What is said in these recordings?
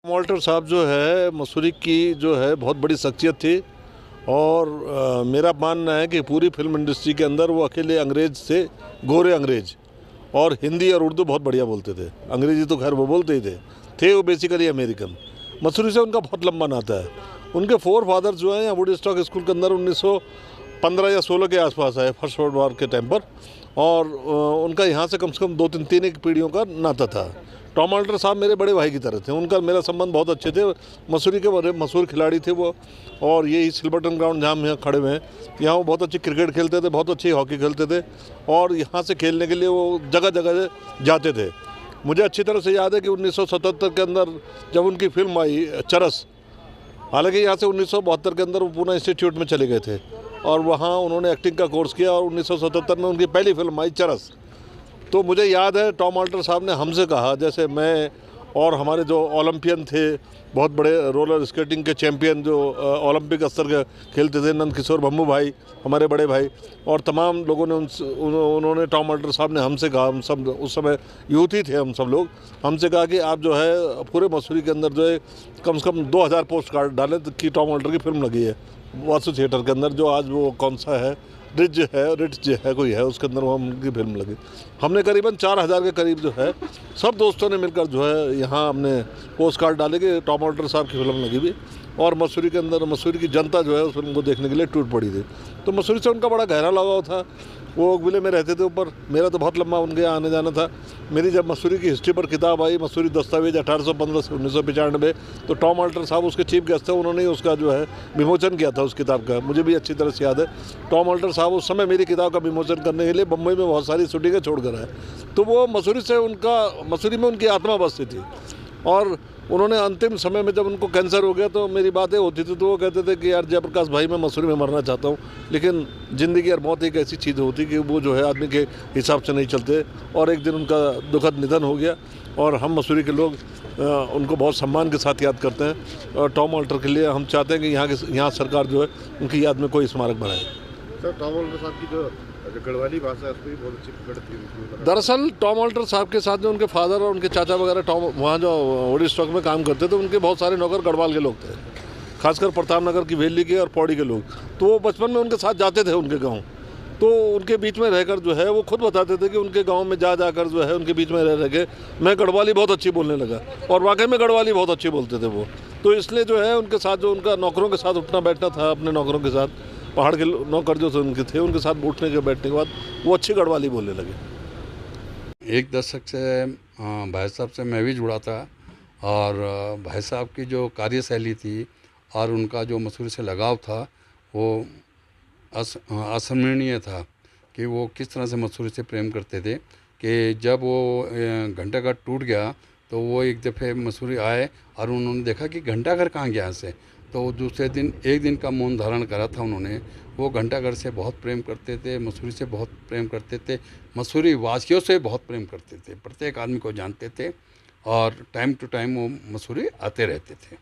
Walter साहब जो है मसूरी की जो है बहुत बड़ी शख्सियत थी और मेरा मानना है कि पूरी फिल्म इंडस्ट्री के अंदर वो अकेले अंग्रेज थे, गोरे अंग्रेज, और हिंदी और उर्दू बहुत बढ़िया बोलते थे। अंग्रेजी तो खैर वो बोलते ही थे वो बेसिकली अमेरिकन। मसूरी से उनका बहुत लंबा नाता है। उनके फोर फादर जो हैं यहाँ वुडस्टॉक स्कूल के अंदर 1915 या 16 के आसपास आए, फर्स्ट वर्ल्ड वॉर के टाइम पर, और उनका यहाँ से कम 2-3 एक पीढ़ियों का नाता था। टॉम वॉल्टर साहब मेरे बड़े भाई की तरह थे, उनका मेरा संबंध बहुत अच्छे थे। मसूरी के बड़े मशहूर खिलाड़ी थे वो, और यही सिल्वर्टन ग्राउंड जहाँ हम यहाँ खड़े हुए हैं, यहाँ वो बहुत अच्छी क्रिकेट खेलते थे, बहुत अच्छी हॉकी खेलते थे, और यहाँ से खेलने के लिए वो जगह जगह जाते थे। मुझे अच्छी तरह से याद है कि 1977 के अंदर जब उनकी फिल्म आई चरस, हालांकि यहाँ से 1972 के अंदर वो पूना इंस्टीट्यूट में चले गए थे और वहाँ उन्होंने एक्टिंग का कोर्स किया, और 1977 में उनकी पहली फिल्म आई चरस। तो मुझे याद है टॉम वॉल्टर साहब ने हमसे कहा, जैसे मैं और हमारे जो ओलंपियन थे, बहुत बड़े रोलर स्केटिंग के चैंपियन जो ओलंपिक स्तर के खेलते थे, नंद किशोर भम्मू भाई हमारे बड़े भाई, और तमाम लोगों ने उन्होंने टॉम वॉल्टर साहब ने हमसे कहा, हम सब उस समय यूथ ही थे, हम सब लोग, हमसे कहा कि आप जो है पूरे मसूरी के अंदर जो है कम से कम 2000 पोस्ट कार्ड डालें कि टॉम वॉल्टर की फिल्म लगी है वासु थिएटर के अंदर, जो आज वो कौन सा है, रिच है कोई है, उसके अंदर वो उनकी फिल्म लगी। हमने करीबन 4000 के करीब जो है सब दोस्तों ने मिलकर जो है यहाँ हमने पोस्ट कार्ड डाले कि टॉम वॉल्टर साहब की फिल्म लगी भी, और मसूरी के अंदर मसूरी की जनता जो है उस फिल्म को देखने के लिए टूट पड़ी थी। तो मसूरी से उनका बड़ा गहरा लगाव था। वो ओकविले में रहते थे ऊपर, मेरा तो बहुत लंबा उनके यहाँ आने जाना था। मेरी जब मसूरी की हिस्ट्री पर किताब आई, मसूरी दस्तावेज 1815 से 1995, तो टॉम वॉल्टर साहब उसके चीफ गेस्ट थे, उन्होंने ही उसका जो है विमोचन किया था उस किताब का, मुझे भी अच्छी तरह से याद है। टॉम वॉल्टर साहब उस समय मेरी किताब का विमोचन करने के लिए बम्बई में बहुत सारी शूटिंगें छोड़ कर आए। तो वो मसूरी से मसूरी में उनकी आत्मा बसती थी, और उन्होंने अंतिम समय में जब उनको कैंसर हो गया तो मेरी बातें होती थी तो वो कहते थे कि यार जयप्रकाश भाई, मैं मसूरी में मरना चाहता हूँ, लेकिन ज़िंदगी और मौत एक ऐसी चीज़ होती कि वो जो है आदमी के हिसाब से नहीं चलते, और एक दिन उनका दुखद निधन हो गया, और हम मसूरी के लोग उनको बहुत सम्मान के साथ याद करते हैं। और टॉम वॉल्टर के लिए हम चाहते हैं कि यहाँ सरकार जो है उनकी याद में कोई स्मारक बनाए। सर, टॉम वॉल्टर साहब की जो गढ़वाली भाषा है उसको भी बहुत अच्छी पकड़ थी। दरअसल टॉम वॉल्टर साहब के साथ जो उनके फादर और उनके चाचा वगैरह वहाँ जो वुडस्टॉक में काम करते थे, उनके बहुत सारे नौकर गढ़वाल के लोग थे, खासकर प्रताप नगर की वेली के और पौड़ी के लोग। तो वो बचपन में उनके साथ जाते थे उनके गाँव, तो उनके बीच में रहकर जो है वो खुद बताते थे कि उनके गांव में जाकर जो है उनके बीच में रह के मैं गढ़वाली बहुत अच्छी बोलने लगा, और वाकई में गढ़वाली बहुत अच्छी बोलते थे वो। तो इसलिए जो है उनके साथ जो उनका नौकरों के साथ उठना बैठना था, अपने नौकरों के साथ, पहाड़ के नौकर जो उनके थे उनके साथ उठने के बैठने के बाद वो अच्छी गढ़वाली बोलने लगे। एक दशक से भाई साहब से मैं भी जुड़ा था, और भाई साहब की जो कार्यशैली थी और उनका जो मसूरी से लगाव था वो असमरणीय था, कि वो किस तरह से मसूरी से प्रेम करते थे कि जब वो घंटाघर टूट गया तो वो एक दफ़े मसूरी आए और उन्होंने देखा कि घंटाघर कहाँ गया से, तो दूसरे दिन एक दिन का मौन धारण करा था उन्होंने। वो घंटाघर से बहुत प्रेम करते थे, मसूरी से बहुत प्रेम करते थे, मसूरी वासियों से बहुत प्रेम करते थे, प्रत्येक आदमी को जानते थे, और टाइम टू टाइम वो मसूरी आते रहते थे।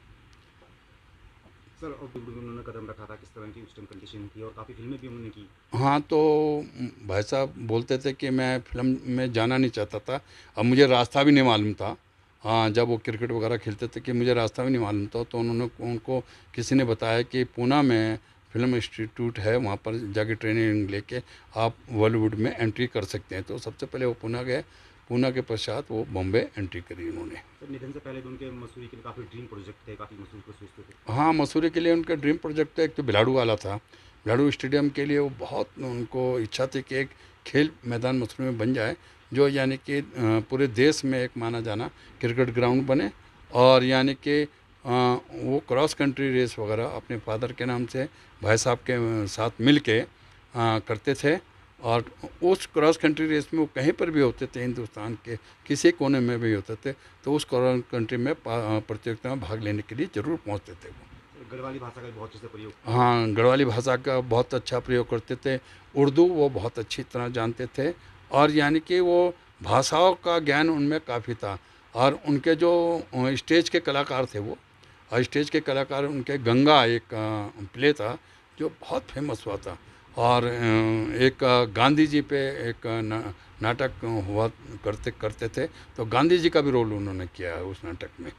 सर, और उन्होंने कदम रखा था, किस तरह की उस टाइम कंडीशन थी, और काफ़ी फिल्में भी उन्होंने की। हाँ, तो भाई साहब बोलते थे कि मैं फिल्म में जाना नहीं चाहता था, अब मुझे रास्ता भी नहीं मालूम था। हाँ, जब वो क्रिकेट वगैरह खेलते थे कि मुझे रास्ता भी नहीं मालूम था, तो उनको किसी ने बताया कि पूना में फिल्म इंस्टीट्यूट है, वहाँ पर जाके ट्रेनिंग लेके आप बॉलीवुड में एंट्री कर सकते हैं। तो सबसे पहले वो पूना गए, पूना के पश्चात वो बॉम्बे एंट्री करी उन्होंने। सर, निधन से पहले भी उनके मसूरी के लिए काफ़ी ड्रीम प्रोजेक्ट थे, काफ़ी मसूरी को सोचते थे। हाँ, मसूरी के लिए उनका ड्रीम प्रोजेक्ट था, एक तो बिलाड़ू वाला था, बिलाड़ू स्टेडियम के लिए वो बहुत उनको इच्छा थी कि एक खेल मैदान मसूरी में बन जाए, जो यानी कि पूरे देश में एक माना जाना क्रिकेट ग्राउंड बने, और यानी कि वो क्रॉस कंट्री रेस वगैरह अपने फादर के नाम से भाई साहब के साथ मिल के करते थे, और उस क्रॉस कंट्री रेस में वो कहीं पर भी होते थे, हिंदुस्तान के किसी कोने में भी होते थे, तो उस क्रॉस कंट्री में प्रतियोगिता में भाग लेने के लिए ज़रूर पहुंचते थे वो। गढ़वाली भाषा का बहुत अच्छे से प्रयोग। हाँ, गढ़वाली भाषा का बहुत अच्छा प्रयोग करते थे, उर्दू वो बहुत अच्छी तरह जानते थे, और यानी कि वो भाषाओं का ज्ञान उनमें काफ़ी था। और उनके जो स्टेज के कलाकार थे वो, और स्टेज के कलाकार उनके गंगा एक प्ले था जो बहुत फेमस हुआ था, और एक गांधी जी पे एक नाटक हुआ करते थे, तो गांधी जी का भी रोल उन्होंने किया है उस नाटक में।